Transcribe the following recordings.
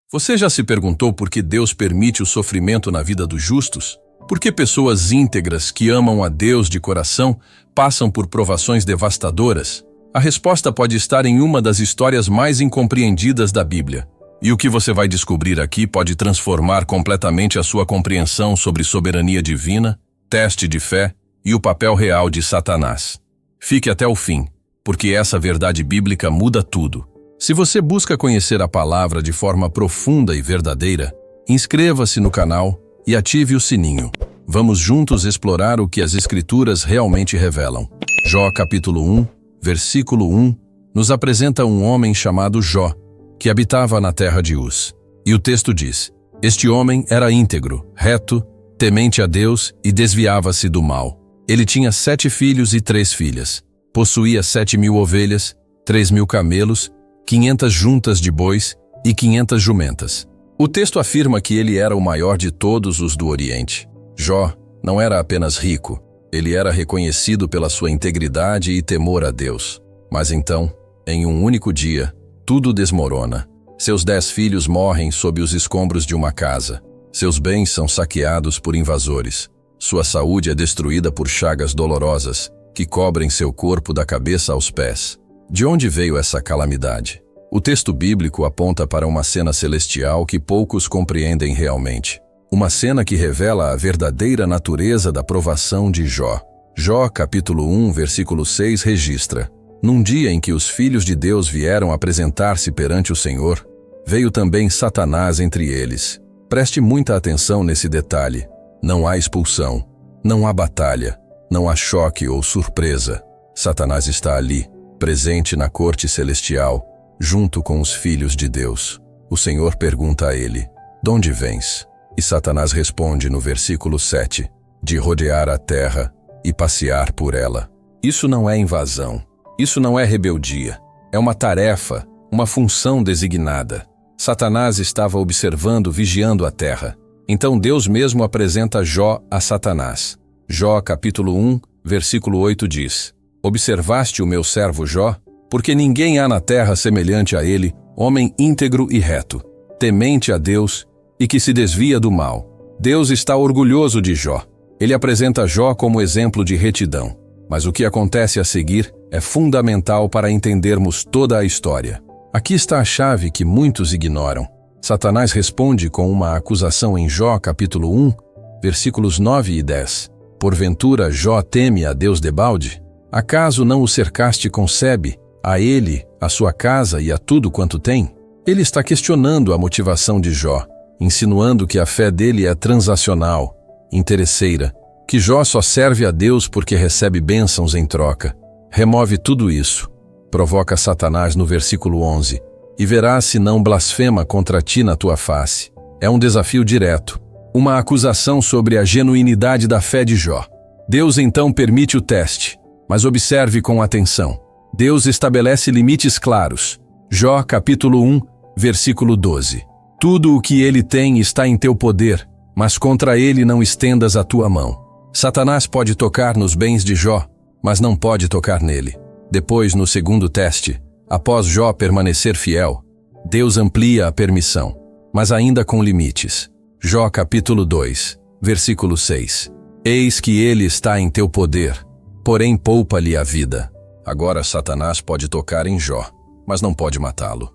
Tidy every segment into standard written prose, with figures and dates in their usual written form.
Você já se perguntou por que Deus permite o sofrimento na vida dos justos? Por que pessoas íntegras que amam a Deus de coração passam por provações devastadoras? A resposta pode estar em uma das histórias mais incompreendidas da Bíblia. E o que você vai descobrir aqui pode transformar completamente a sua compreensão sobre soberania divina, teste de fé e o papel real de Satanás. Fique até o fim, porque essa verdade bíblica muda tudo. Se você busca conhecer a palavra de forma profunda e verdadeira, inscreva-se no canal e ative o sininho. Vamos juntos explorar o que as Escrituras realmente revelam. Jó capítulo 1, versículo 1, nos apresenta um homem chamado Jó, que habitava na terra de Uz. E o texto diz: este homem era íntegro, reto, temente a Deus e desviava-se do mal. Ele tinha 7 filhos e 3 filhas. Possuía 7.000 ovelhas, 3.000 camelos, 500 juntas de bois e 500 jumentas. O texto afirma que ele era o maior de todos os do Oriente. Jó não era apenas rico, ele era reconhecido pela sua integridade e temor a Deus. Mas então, em um único dia, tudo desmorona. Seus 10 filhos morrem sob os escombros de uma casa. Seus bens são saqueados por invasores. Sua saúde é destruída por chagas dolorosas que cobrem seu corpo da cabeça aos pés. De onde veio essa calamidade? O texto bíblico aponta para uma cena celestial que poucos compreendem realmente. Uma cena que revela a verdadeira natureza da provação de Jó. Jó, capítulo 1, versículo 6, registra: num dia em que os filhos de Deus vieram apresentar-se perante o Senhor, veio também Satanás entre eles. Preste muita atenção nesse detalhe. Não há expulsão, não há batalha, não há choque ou surpresa. Satanás está ali, presente na corte celestial, junto com os filhos de Deus. O Senhor pergunta a ele: de onde vens? E Satanás responde no versículo 7, de rodear a terra e passear por ela. Isso não é invasão, isso não é rebeldia, é uma tarefa, uma função designada. Satanás estava observando, vigiando a terra. Então Deus mesmo apresenta Jó a Satanás. Jó capítulo 1, versículo 8 diz: observaste o meu servo Jó? Porque ninguém há na terra semelhante a ele, homem íntegro e reto, temente a Deus e que se desvia do mal. Deus está orgulhoso de Jó. Ele apresenta Jó como exemplo de retidão. Mas o que acontece a seguir é fundamental para entendermos toda a história. Aqui está a chave que muitos ignoram. Satanás responde com uma acusação em Jó capítulo 1, versículos 9 e 10. Porventura Jó teme a Deus debalde? Acaso não o cercaste com sebe, a ele, a sua casa e a tudo quanto tem? Ele está questionando a motivação de Jó, insinuando que a fé dele é transacional, interesseira, que Jó só serve a Deus porque recebe bênçãos em troca. Remove tudo isso, provoca Satanás no versículo 11, e verás se não blasfema contra ti na tua face. É um desafio direto, uma acusação sobre a genuinidade da fé de Jó. Deus então permite o teste, mas observe com atenção. Deus estabelece limites claros. Jó capítulo 1, versículo 12. Tudo o que ele tem está em teu poder, mas contra ele não estendas a tua mão. Satanás pode tocar nos bens de Jó, mas não pode tocar nele. Depois, no segundo teste, após Jó permanecer fiel, Deus amplia a permissão, mas ainda com limites. Jó capítulo 2, versículo 6. Eis que ele está em teu poder, porém poupa-lhe a vida. Agora Satanás pode tocar em Jó, mas não pode matá-lo.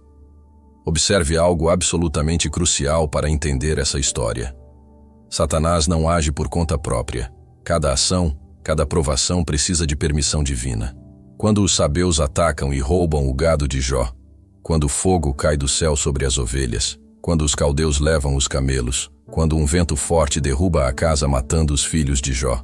Observe algo absolutamente crucial para entender essa história. Satanás não age por conta própria. Cada ação, cada provação precisa de permissão divina. Quando os sabeus atacam e roubam o gado de Jó, quando o fogo cai do céu sobre as ovelhas, quando os caldeus levam os camelos, quando um vento forte derruba a casa matando os filhos de Jó.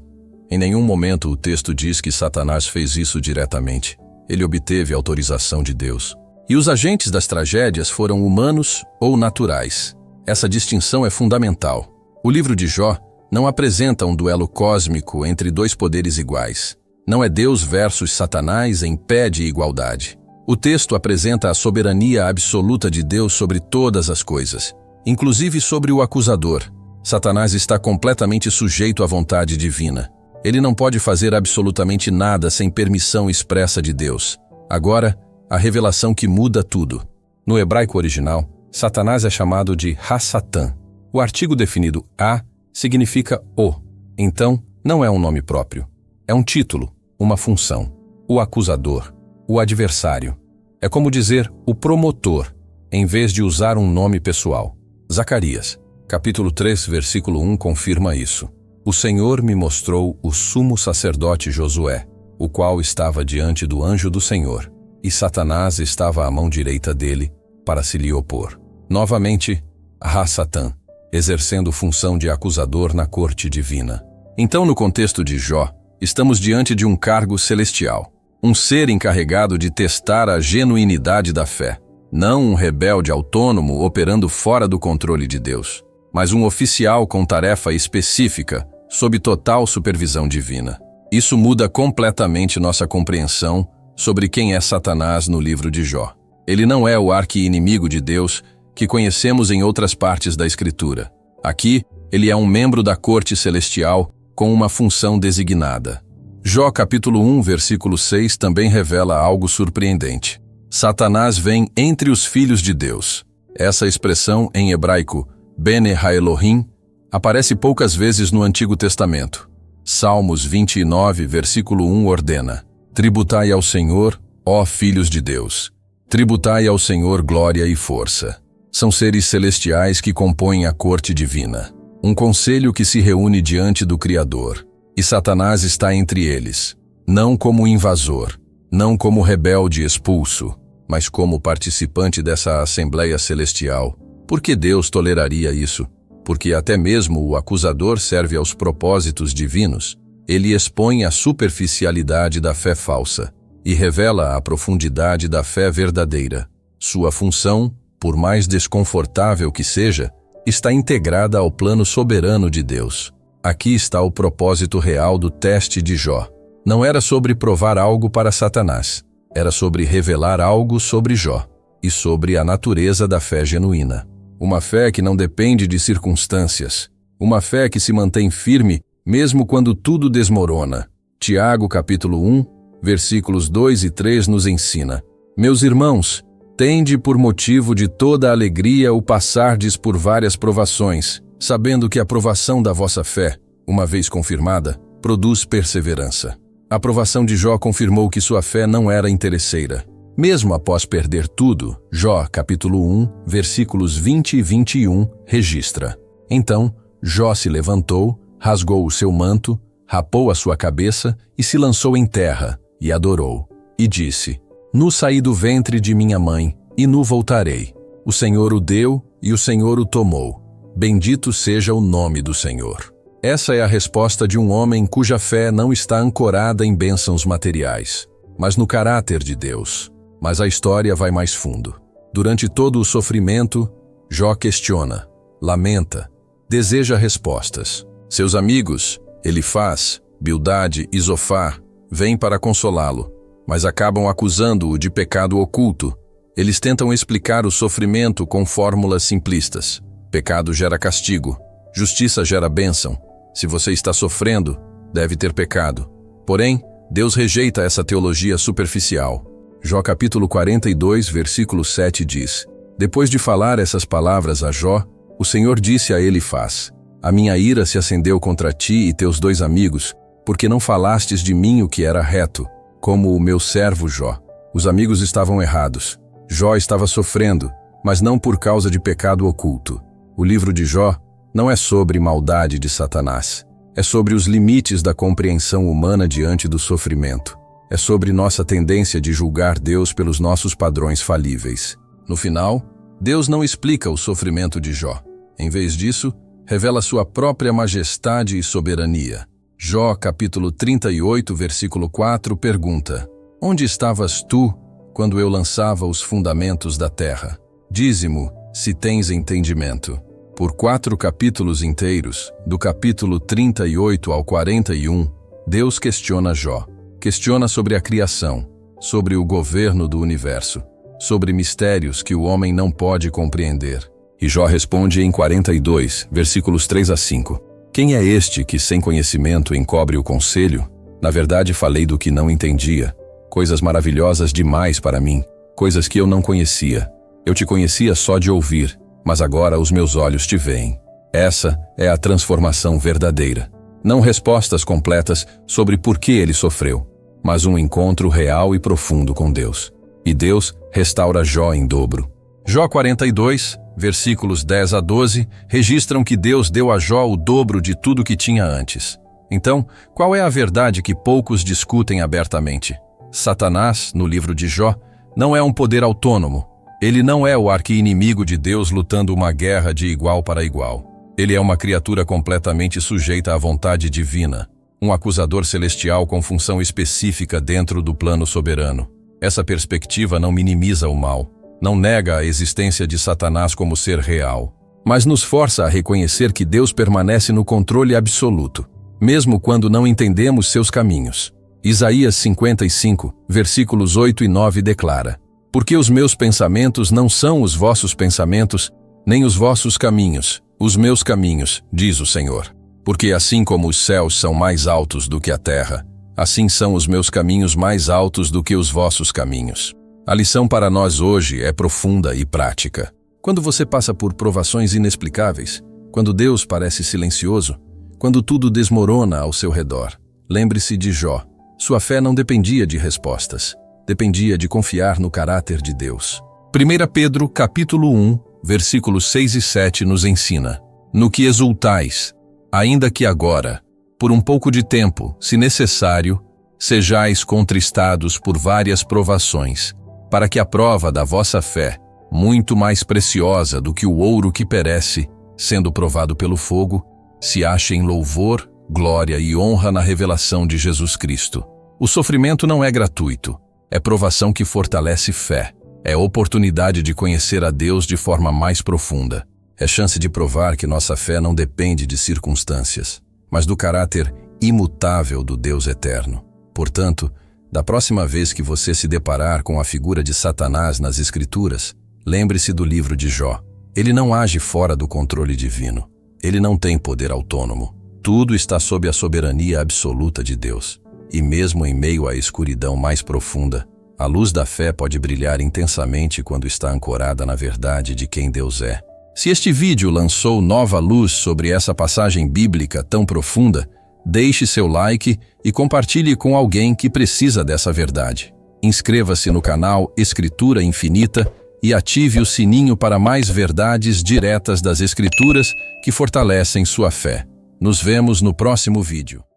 Em nenhum momento o texto diz que Satanás fez isso diretamente. Ele obteve autorização de Deus. E os agentes das tragédias foram humanos ou naturais. Essa distinção é fundamental. O livro de Jó não apresenta um duelo cósmico entre dois poderes iguais. Não é Deus versus Satanás em pé de igualdade. O texto apresenta a soberania absoluta de Deus sobre todas as coisas, inclusive sobre o acusador. Satanás está completamente sujeito à vontade divina. Ele não pode fazer absolutamente nada sem permissão expressa de Deus. Agora, a revelação que muda tudo. No hebraico original, Satanás é chamado de Ha-Satã. O artigo definido a significa o. Então, não é um nome próprio. É um título, uma função. O acusador, o adversário. É como dizer o promotor, em vez de usar um nome pessoal. Zacarias, capítulo 3, versículo 1 confirma isso. O Senhor me mostrou o sumo sacerdote Josué, o qual estava diante do anjo do Senhor, e Satanás estava à mão direita dele, para se lhe opor. Novamente, Ha-Satã, exercendo função de acusador na corte divina. Então, no contexto de Jó, estamos diante de um cargo celestial, um ser encarregado de testar a genuinidade da fé, não um rebelde autônomo operando fora do controle de Deus, mas um oficial com tarefa específica, sob total supervisão divina. Isso muda completamente nossa compreensão sobre quem é Satanás no livro de Jó. Ele não é o arqui-inimigo de Deus que conhecemos em outras partes da Escritura. Aqui, ele é um membro da corte celestial com uma função designada. Jó capítulo 1, versículo 6 também revela algo surpreendente. Satanás vem entre os filhos de Deus. Essa expressão em hebraico, Bene Ha-Elohim, aparece poucas vezes no Antigo Testamento. Salmos 29, versículo 1 ordena: Tributai ao Senhor, ó filhos de Deus. Tributai ao Senhor glória e força. São seres celestiais que compõem a corte divina. Um conselho que se reúne diante do Criador. E Satanás está entre eles. Não como invasor, não como rebelde expulso, mas como participante dessa Assembleia Celestial. Por que Deus toleraria isso? Porque até mesmo o acusador serve aos propósitos divinos. Ele expõe a superficialidade da fé falsa e revela a profundidade da fé verdadeira. Sua função, por mais desconfortável que seja, está integrada ao plano soberano de Deus. Aqui está o propósito real do teste de Jó. Não era sobre provar algo para Satanás, era sobre revelar algo sobre Jó e sobre a natureza da fé genuína. Uma fé que não depende de circunstâncias, uma fé que se mantém firme mesmo quando tudo desmorona. Tiago capítulo 1, versículos 2 e 3 nos ensina: Meus irmãos, tende por motivo de toda alegria o passardes por várias provações, sabendo que a provação da vossa fé, uma vez confirmada, produz perseverança. A provação de Jó confirmou que sua fé não era interesseira. Mesmo após perder tudo, Jó, capítulo 1, versículos 20 e 21, registra: Então, Jó se levantou, rasgou o seu manto, rapou a sua cabeça e se lançou em terra, e adorou. E disse: Nu saí do ventre de minha mãe, e nu voltarei. O Senhor o deu, e o Senhor o tomou. Bendito seja o nome do Senhor. Essa é a resposta de um homem cuja fé não está ancorada em bênçãos materiais, mas no caráter de Deus. Mas a história vai mais fundo. Durante todo o sofrimento, Jó questiona, lamenta, deseja respostas. Seus amigos, Elifaz, Bildade e Zofar, vêm para consolá-lo, mas acabam acusando-o de pecado oculto. Eles tentam explicar o sofrimento com fórmulas simplistas. Pecado gera castigo, justiça gera bênção. Se você está sofrendo, deve ter pecado. Porém, Deus rejeita essa teologia superficial. Jó capítulo 42, versículo 7 diz: Depois de falar essas palavras a Jó, o Senhor disse a Elifaz: A minha ira se acendeu contra ti e teus 2 amigos, porque não falastes de mim o que era reto, como o meu servo Jó. Os amigos estavam errados. Jó estava sofrendo, mas não por causa de pecado oculto. O livro de Jó não é sobre maldade de Satanás. É sobre os limites da compreensão humana diante do sofrimento. É sobre nossa tendência de julgar Deus pelos nossos padrões falíveis. No final, Deus não explica o sofrimento de Jó. Em vez disso, revela sua própria majestade e soberania. Jó, capítulo 38, versículo 4, pergunta: Onde estavas tu quando eu lançava os fundamentos da terra? Dize-mo, se tens entendimento. Por 4 capítulos inteiros, do capítulo 38 ao 41, Deus questiona Jó. Questiona sobre a criação, sobre o governo do universo, sobre mistérios que o homem não pode compreender. E Jó responde em 42, versículos 3 a 5. Quem é este que sem conhecimento encobre o conselho? Na verdade falei do que não entendia, coisas maravilhosas demais para mim, coisas que eu não conhecia. Eu te conhecia só de ouvir, mas agora os meus olhos te veem. Essa é a transformação verdadeira. Não respostas completas sobre por que ele sofreu, mas um encontro real e profundo com Deus. E Deus restaura Jó em dobro. Jó 42, versículos 10 a 12, registram que Deus deu a Jó o dobro de tudo que tinha antes. Então, qual é a verdade que poucos discutem abertamente? Satanás, no livro de Jó, não é um poder autônomo. Ele não é o arqui-inimigo de Deus lutando uma guerra de igual para igual. Ele é uma criatura completamente sujeita à vontade divina, um acusador celestial com função específica dentro do plano soberano. Essa perspectiva não minimiza o mal, não nega a existência de Satanás como ser real, mas nos força a reconhecer que Deus permanece no controle absoluto, mesmo quando não entendemos seus caminhos. Isaías 55, versículos 8 e 9 declara: Porque os meus pensamentos não são os vossos pensamentos, nem os vossos caminhos, os meus caminhos, diz o Senhor. Porque assim como os céus são mais altos do que a terra, assim são os meus caminhos mais altos do que os vossos caminhos. A lição para nós hoje é profunda e prática. Quando você passa por provações inexplicáveis, quando Deus parece silencioso, quando tudo desmorona ao seu redor, lembre-se de Jó. Sua fé não dependia de respostas, dependia de confiar no caráter de Deus. 1 Pedro, capítulo 1, versículos 6 e 7 nos ensina: No que exultais, ainda que agora, por um pouco de tempo, se necessário, sejais contristados por várias provações, para que a prova da vossa fé, muito mais preciosa do que o ouro que perece, sendo provado pelo fogo, se ache em louvor, glória e honra na revelação de Jesus Cristo. O sofrimento não é gratuito, é provação que fortalece fé, é oportunidade de conhecer a Deus de forma mais profunda, é chance de provar que nossa fé não depende de circunstâncias, mas do caráter imutável do Deus eterno. Portanto, da próxima vez que você se deparar com a figura de Satanás nas Escrituras, lembre-se do livro de Jó. Ele não age fora do controle divino. Ele não tem poder autônomo. Tudo está sob a soberania absoluta de Deus. E mesmo em meio à escuridão mais profunda, a luz da fé pode brilhar intensamente quando está ancorada na verdade de quem Deus é. Se este vídeo lançou nova luz sobre essa passagem bíblica tão profunda, deixe seu like e compartilhe com alguém que precisa dessa verdade. Inscreva-se no canal Escritura Infinita e ative o sininho para mais verdades diretas das Escrituras que fortalecem sua fé. Nos vemos no próximo vídeo.